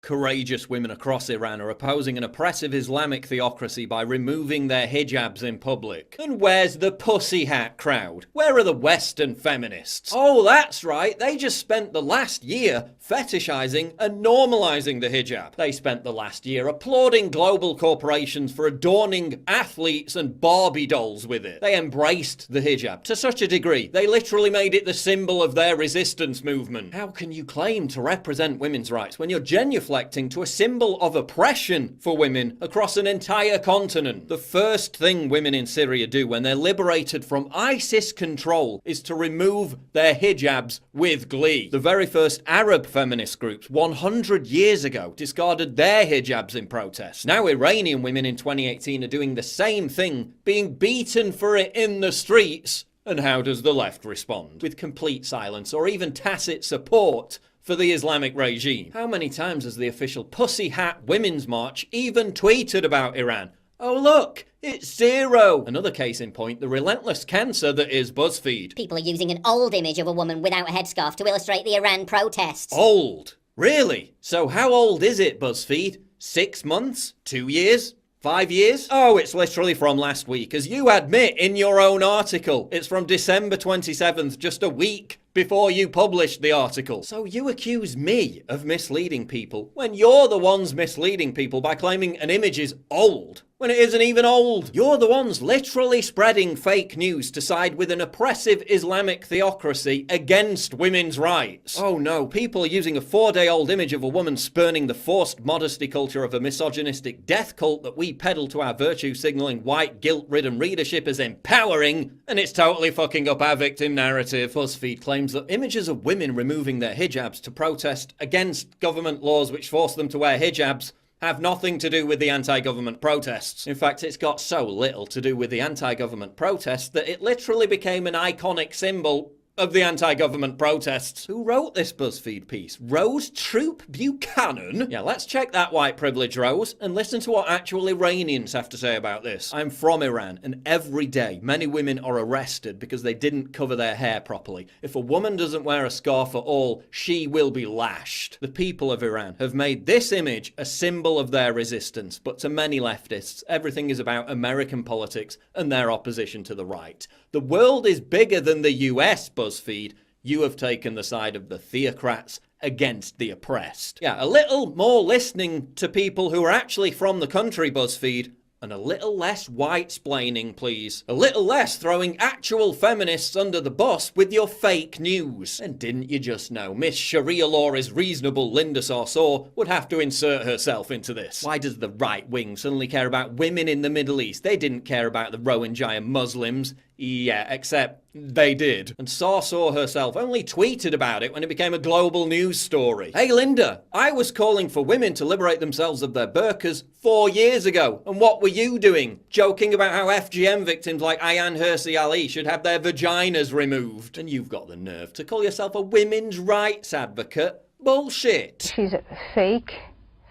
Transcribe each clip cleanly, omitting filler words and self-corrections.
Courageous women across Iran are opposing an oppressive Islamic theocracy by removing their hijabs in public. And where's the pussy hat crowd? Where are the Western feminists? Oh, that's right, they just spent the last year fetishizing and normalizing the hijab. They spent the last year applauding global corporations for adorning athletes and Barbie dolls with it. They embraced the hijab to such a degree, they literally made it the symbol of their resistance movement. How can you claim to represent women's rights when you're genuflecting to a symbol of oppression for women across an entire continent? The first thing women in Syria do when they're liberated from ISIS control is to remove their hijabs with glee. The very first Arab feminist groups 100 years ago discarded their hijabs in protest. Now Iranian women in 2018 are doing the same thing, being beaten for it in the streets. And how does the left respond? With complete silence or even tacit support for the Islamic regime. How many times has the official Pussy Hat Women's March even tweeted about Iran? Oh look, it's zero! Another case in point, the relentless cancer that is BuzzFeed. People are using an old image of a woman without a headscarf to illustrate the Iran protests. Old? Really? So how old is it, BuzzFeed? 6 months? 2 years? 5 years? Oh, it's literally from last week, as you admit in your own article. It's from December 27th, just a week before you published the article. So you accuse me of misleading people when you're the ones misleading people by claiming an image is old when it isn't even old. You're the ones literally spreading fake news to side with an oppressive Islamic theocracy against women's rights. Oh no, people are using a 4-day-old image of a woman spurning the forced modesty culture of a misogynistic death cult that we peddle to our virtue-signaling white guilt-ridden readership as empowering, and it's totally fucking up our victim narrative. BuzzFeed claims that images of women removing their hijabs to protest against government laws which force them to wear hijabs have nothing to do with the anti-government protests. In fact, it's got so little to do with the anti-government protests that it literally became an iconic symbol of the anti-government protests. Who wrote this BuzzFeed piece? Rose Troop Buchanan? Yeah, let's check that white privilege, Rose, and listen to what actual Iranians have to say about this. I'm from Iran, and every day many women are arrested because they didn't cover their hair properly. If a woman doesn't wear a scarf at all, she will be lashed. The people of Iran have made this image a symbol of their resistance, but to many leftists, everything is about American politics and their opposition to the right. The world is bigger than the US, BuzzFeed. You have taken the side of the theocrats against the oppressed. Yeah, a little more listening to people who are actually from the country, BuzzFeed, and a little less white-splaining, please. A little less throwing actual feminists under the bus with your fake news. And didn't you just know Miss Sharia law is reasonable Linda Sarsour would have to insert herself into this? Why does the right wing suddenly care about women in the Middle East? They didn't care about the Rohingya Muslims. Yeah, except they did. And Sarsour herself only tweeted about it when it became a global news story. Hey Linda, I was calling for women to liberate themselves of their burqas 4 years ago. And what were you doing? Joking about how FGM victims like Ayaan Hirsi Ali should have their vaginas removed. And you've got the nerve to call yourself a women's rights advocate? Bullshit. She's a fake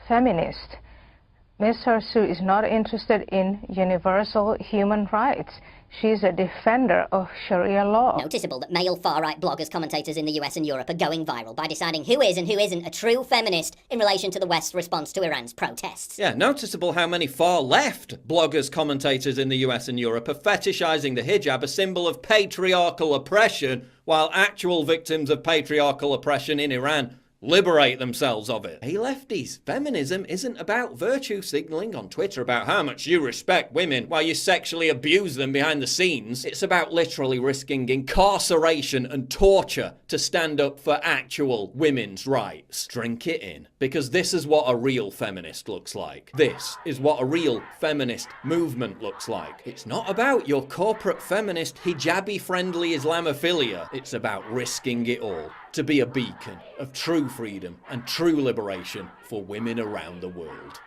feminist. Ms. Sarsour is not interested in universal human rights. She's a defender of Sharia law. Noticeable that male far-right bloggers, commentators in the US and Europe are going viral by deciding who is and who isn't a true feminist in relation to the West's response to Iran's protests. Yeah, noticeable how many far-left bloggers, commentators in the US and Europe are fetishizing the hijab, a symbol of patriarchal oppression, while actual victims of patriarchal oppression in Iran liberate themselves of it. Hey lefties, feminism isn't about virtue signaling on Twitter about how much you respect women while you sexually abuse them behind the scenes. It's about literally risking incarceration and torture to stand up for actual women's rights. Drink it in, because this is what a real feminist looks like. This is what a real feminist movement looks like. It's not about your corporate feminist hijabi-friendly Islamophilia. It's about risking it all to be a beacon of true freedom and true liberation for women around the world.